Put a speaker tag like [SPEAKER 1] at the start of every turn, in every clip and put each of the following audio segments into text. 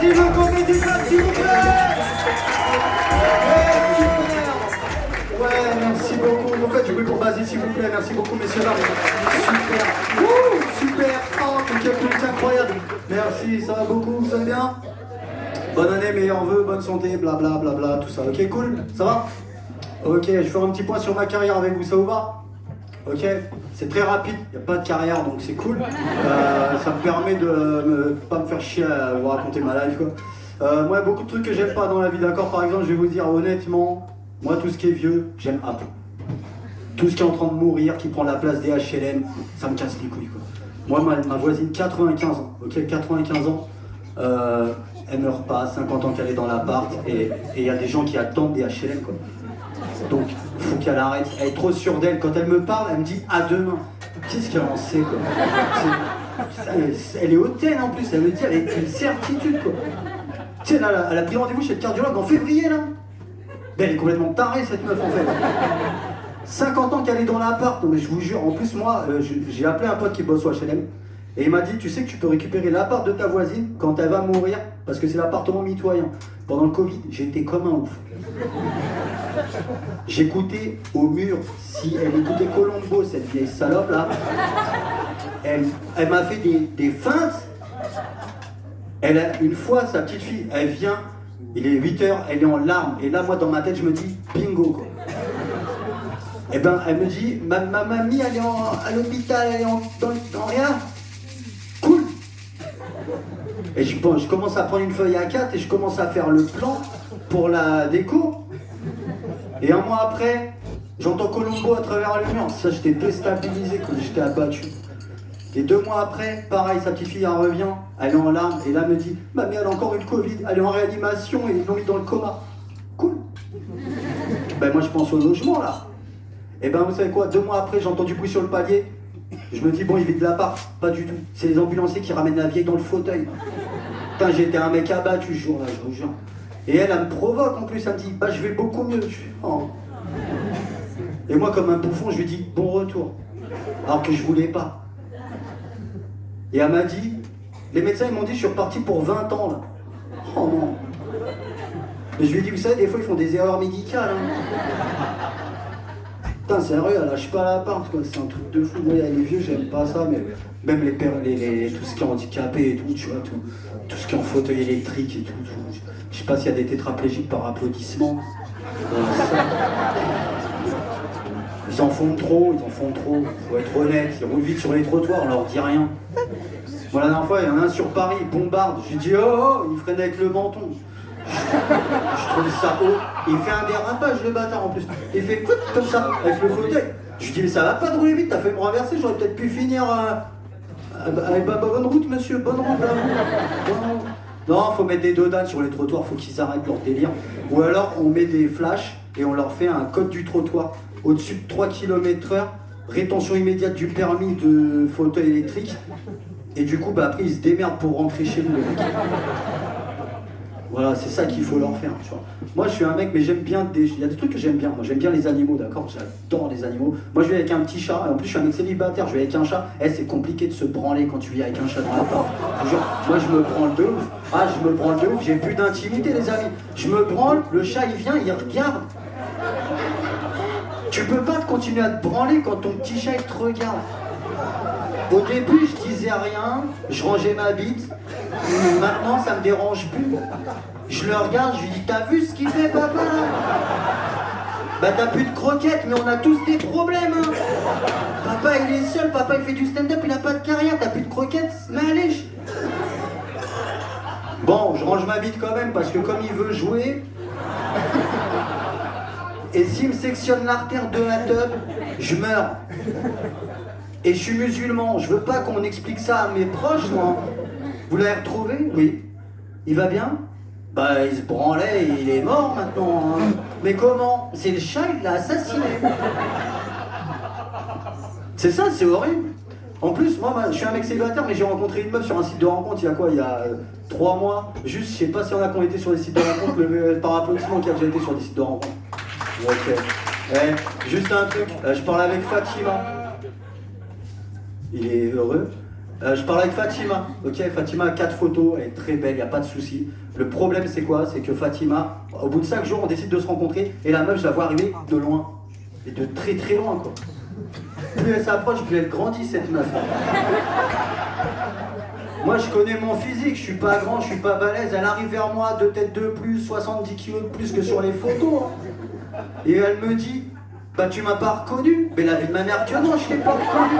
[SPEAKER 1] Qui veut qu'on mette du clap, s'il vous plaît? Ouais, merci beaucoup. Vous faites du bruit pour Basile, s'il vous plaît. Merci beaucoup, messieurs dames. Super. Super. Oh, quel public incroyable. Merci, ça va beaucoup, vous allez bien? Bonne année, meilleurs vœux, bonne santé, blabla, blabla, tout ça. Ok, cool? Ça va? Ok, je vais faire un petit point sur ma carrière avec vous, ça vous va? Ok, c'est très rapide, il n'y a pas de carrière donc c'est cool. Ça me permet de pas me faire chier à vous raconter ma life quoi. Moi, beaucoup de trucs que j'aime pas dans la vie, d'accord? Par exemple, je vais vous dire honnêtement, moi tout ce qui est vieux, j'aime Apple. Tout ce qui est en train de mourir, qui prend la place des HLM, ça me casse les couilles quoi. Moi, ma voisine, 95 ans, ok, 95 ans, elle meurt pas, 50 ans qu'elle est dans l'appart, et il y a des gens qui attendent des HLM quoi. Donc, faut qu'elle arrête. Elle est trop sûre d'elle. Quand elle me parle, elle me dit à demain. Qu'est-ce qu'elle en sait, quoi? Elle est hautaine en plus. Elle me dit, elle est une certitude, quoi. Tu sais, là, elle a pris rendez-vous chez le cardiologue en février, là. Ben, elle est complètement tarée, cette meuf, en fait. 50 ans qu'elle est dans l'appart. Non, mais je vous jure, en plus, moi, j'ai appelé un pote qui bosse au HLM. Et il m'a dit, tu sais que tu peux récupérer l'appart de ta voisine quand elle va mourir, parce que c'est l'appartement mitoyen. Pendant le Covid, j'étais comme un ouf. J'écoutais au mur, si elle écoutait Colombo, cette vieille salope là, elle m'a fait des feintes. Elle a, une fois, sa petite fille, elle vient, il est 8h, elle est en larmes. Et là, moi, dans ma tête, je me dis, bingo quoi. Et ben, elle me dit, ma mamie, elle est à l'hôpital, elle est dans rien. Cool. Et je commence à prendre une feuille A4 et je commence à faire le plan pour la déco. Et un mois après, j'entends Colombo à travers le mur. Ça, j'étais déstabilisé quand j'étais abattu. Et 2 mois après, pareil, sa petite fille, elle revient, elle est en larmes, et là, elle me dit, mamie, elle a encore eu le Covid, elle est en réanimation, et ils l'ont mis dans le coma. Cool. Ben, moi, je pense au logement, là. Et ben, vous savez quoi, 2 mois après, j'entends du bruit sur le palier. Je me dis, bon, il vide de l'appart. Pas du tout. C'est les ambulanciers qui ramènent la vieille dans le fauteuil. Putain, j'étais un mec abattu ce jour-là, je vous jure. Et elle me provoque en plus, elle me dit, bah je vais beaucoup mieux. Je fais, oh. Et moi, comme un bouffon, je lui dis, bon retour. Alors que je voulais pas. Et elle m'a dit, les médecins ils m'ont dit, je suis reparti pour 20 ans là. Oh non. Et je lui ai dit, vous savez, des fois ils font des erreurs médicales. Hein. Putain, sérieux, elle lâche pas l'appart, quoi. C'est un truc de fou. Moi, les vieux, j'aime pas ça, mais même tout ce qui est handicapé et tout, tu vois, tout ce qui est en fauteuil électrique et tout. Je sais pas s'il y a des tétraplégiques par applaudissement. Ils en font trop, faut être honnête. Ils roulent vite sur les trottoirs, on leur dit rien. Bon, la dernière fois, il y en a un sur Paris, il bombarde. J'ai dit, oh, il freine avec le menton. Je trouve ça haut. Il fait un dérapage, le bâtard en plus. Il fait comme ça, avec le fauteuil. Je lui dis, mais ça va pas de rouler vite, t'as fait me renverser, j'aurais peut-être pu finir. Bonne route, monsieur, bonne route, là. Bonne route. Non, faut mettre des dodanes sur les trottoirs, faut qu'ils arrêtent leur délire. Ou alors, on met des flashs et on leur fait un code du trottoir. Au-dessus de 3 km/h, rétention immédiate du permis de fauteuil électrique. Et du coup, bah, après, ils se démerdent pour rentrer chez nous, les mecs. Voilà, c'est ça qu'il faut leur faire, tu vois. Moi, je suis un mec, mais j'aime bien il y a des trucs que j'aime bien. Moi, j'aime bien les animaux, d'accord? J'adore les animaux. Moi, je vis avec un petit chat. En plus, je suis un mec célibataire. Je vis avec un chat. C'est compliqué de se branler quand tu vis avec un chat dans la porte. Moi, je me branle de ouf. Ah, je me branle de ouf. J'ai plus d'intimité, les amis. Je me branle, le chat, il vient, il regarde. Tu peux pas continuer à te branler quand ton petit chat, il te regarde. Au début, je disais rien, je rangeais ma bite. Maintenant, ça me dérange plus. Je le regarde, je lui dis, t'as vu ce qu'il fait, papa là? Bah t'as plus de croquettes, mais on a tous des problèmes, hein. Papa, il est seul, papa, il fait du stand-up, il a pas de carrière, t'as plus de croquettes, mais allez. Bon, je range ma bite quand même, parce que comme il veut jouer... Et s'il me sectionne l'artère de la teub, je meurs. Et je suis musulman, je veux pas qu'on explique ça à mes proches, moi. Vous l'avez retrouvé? Oui. Il va bien? Bah, il se branlait et il est mort maintenant. Hein. Mais comment? C'est le chat, il l'a assassiné. C'est ça, c'est horrible. En plus, moi, je suis un mec célibataire, mais j'ai rencontré une meuf sur un site de rencontre il y a quoi? Il y a 3 mois. Juste, je sais pas si on a qui ont été sur des sites de rencontre, par applaudissement qui a déjà été sur des sites de rencontre. Ok. Juste un truc, je parle avec Fatima. Il est heureux. Je parle avec Fatima. Ok, Fatima a 4 photos, elle est très belle, y a pas de souci. Le problème c'est quoi? C'est que Fatima, au bout de 5 jours, on décide de se rencontrer et la meuf, je la vois arriver de loin. Et de très très loin quoi. Plus elle s'approche, plus elle grandit cette meuf. Moi je connais mon physique, je suis pas grand, je suis pas balèze, elle arrive vers moi, 2 têtes de plus, 70 kilos de plus que sur les photos. Hein. Et elle me dit, bah tu m'as pas reconnu. Mais la vie de ma mère que non, je t'ai pas reconnu.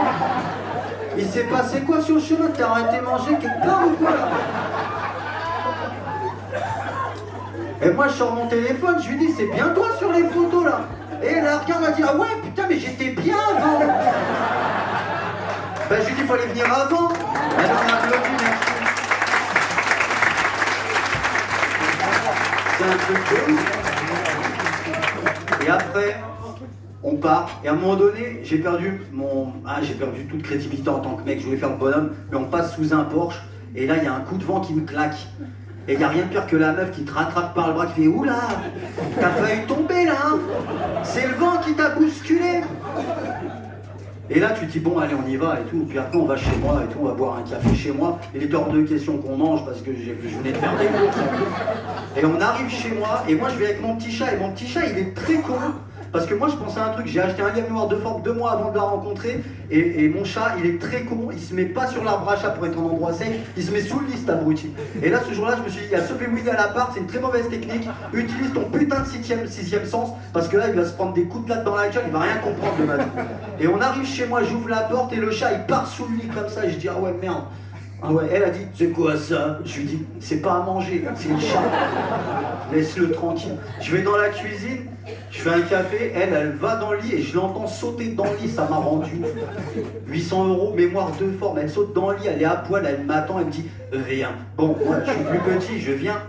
[SPEAKER 1] Il s'est passé quoi sur le chemin? T'as arrêté de manger quelque part ou quoi là? Et moi je sors mon téléphone, je lui dis c'est bien toi sur les photos là. Et elle regarde, m'a dit ah ouais putain mais j'étais bien avant. Ben je lui dis fallait venir avant. Elle m'a applaudi, merci. C'est un truc de ouf. Et après, on part, et à un moment donné, j'ai perdu toute crédibilité en tant que mec, je voulais faire le bonhomme, mais on passe sous un Porsche, et là il y a un coup de vent qui me claque. Et il n'y a rien de pire que la meuf qui te rattrape par le bras, qui fait oula, t'as failli tomber là, hein. C'est le vent qui t'a bousculé. Et là tu te dis bon allez on y va et tout, puis après on va chez moi et tout, on va boire un café chez moi, il est hors de question qu'on mange parce que je venais de faire des courses. Et on arrive chez moi, et moi je vais avec mon petit chat, et mon petit chat il est très con. Parce que moi je pensais à un truc, j'ai acheté un lièvre noir de forme 2 mois avant de la rencontrer et mon chat il est très con, il se met pas sur l'arbre à chat pour être en endroit safe, il se met sous le lit cet abruti. Et là ce jour-là je me suis dit, il y a sauvé Willy à l'appart, c'est une très mauvaise technique, utilise ton putain de sixième sens parce que là il va se prendre des coups de latte dans la gueule, il va rien comprendre de ma vie. Et on arrive chez moi, j'ouvre la porte et le chat il part sous le lit comme ça et je dis ah ouais merde. Ah ouais, elle a dit, c'est quoi ça? Je lui dis, c'est pas à manger, c'est le chat. Laisse-le tranquille. Je vais dans la cuisine, je fais un café, elle va dans le lit et je l'entends sauter dans le lit, ça m'a rendu 800 €, mémoire de forme. Elle saute dans le lit, elle est à poil, elle m'attend, elle me dit, viens. Bon, moi je suis plus petit, je viens,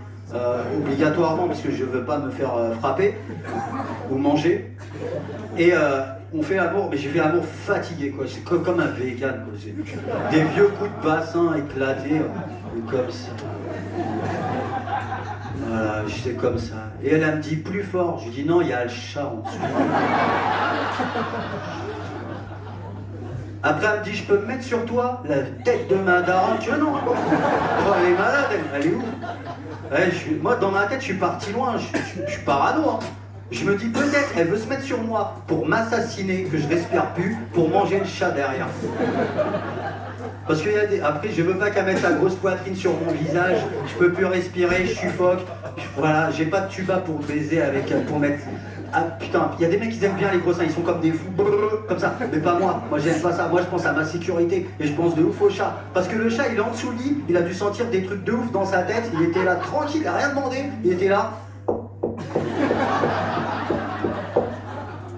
[SPEAKER 1] obligatoirement, parce que je veux pas me faire frapper ou manger. Et on fait l'amour, mais j'ai fait l'amour fatigué, quoi. C'est comme un vegan, quoi. Des vieux coups de bassin éclatés, comme ça. Voilà, j'étais comme ça. Et elle me dit plus fort. Je lui dis non, il y a le chat en dessous. Après, elle me dit je peux me mettre sur toi? La tête de ma daronne, tu vois, non. Oh, elle est malade, elle est où? Moi, dans ma tête, je suis parti loin. Je suis parano, hein. Je me dis peut-être elle veut se mettre sur moi pour m'assassiner, que je respire plus, pour manger le chat derrière. Parce que après je veux pas qu'elle mette sa grosse poitrine sur mon visage, je peux plus respirer, je suffoque, voilà, j'ai pas de tuba pour baiser avec elle, pour mettre... Ah putain, il y a des mecs qui aiment bien les gros seins, ils sont comme des fous, comme ça, mais pas moi, moi j'aime pas ça, moi je pense à ma sécurité et je pense de ouf au chat. Parce que le chat il est en dessous du lit, il a dû sentir des trucs de ouf dans sa tête, il était là tranquille, il a rien demandé, il était là.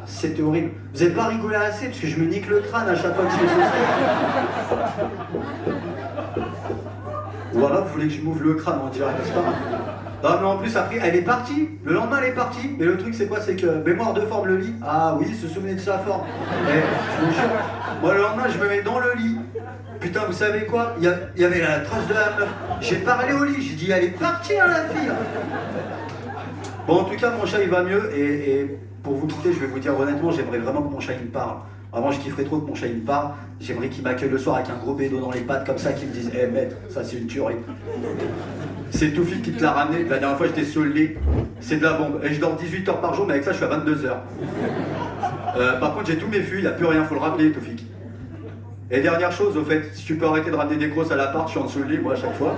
[SPEAKER 1] C'était horrible. Vous n'avez pas rigolé assez parce que je me nique le crâne à chaque fois que je fais ça. Voilà, vous voulez que je m'ouvre le crâne en direct, n'est-ce pas? Non mais en plus après, elle est partie. Le lendemain elle est partie. Mais le truc c'est quoi? C'est que mémoire de forme le lit. Ah oui, se souvenez de sa forme. Et, je vous jure, moi le lendemain je me mets dans le lit. Putain, vous savez quoi? Il y avait la trace de la meuf. J'ai parlé au lit, j'ai dit elle est partie hein, la fille. Bon en tout cas mon chat il va mieux et pour vous quitter, je vais vous dire honnêtement, j'aimerais vraiment que mon chat il me parle. Vraiment, je kifferais trop que mon chat il me parle. J'aimerais qu'il m'accueille le soir avec un gros bédo dans les pattes comme ça, qu'il me dise hey, maître, ça c'est une tuerie. C'est Toufik qui te l'a ramené. La dernière fois, j'étais sur le lit. C'est de la bombe. Et je dors 18 heures par jour, mais avec ça, je suis à 22 heures. Par contre, j'ai tous mes fûts, il n'y a plus rien, faut le rappeler, Toufik. Et dernière chose, au fait, si tu peux arrêter de ramener des grosses à l'appart, je suis en dessous du lit, moi, à chaque fois.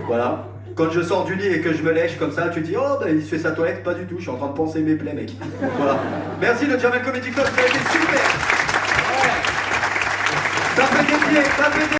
[SPEAKER 1] Voilà. Quand je sors du lit et que je me lèche comme ça, tu dis oh bah il se fait sa toilette, pas du tout, je suis en train de penser mes plaies mec. Voilà. Merci le Jamel Comedy Club, ça a été super. Tapez des pieds, tapez des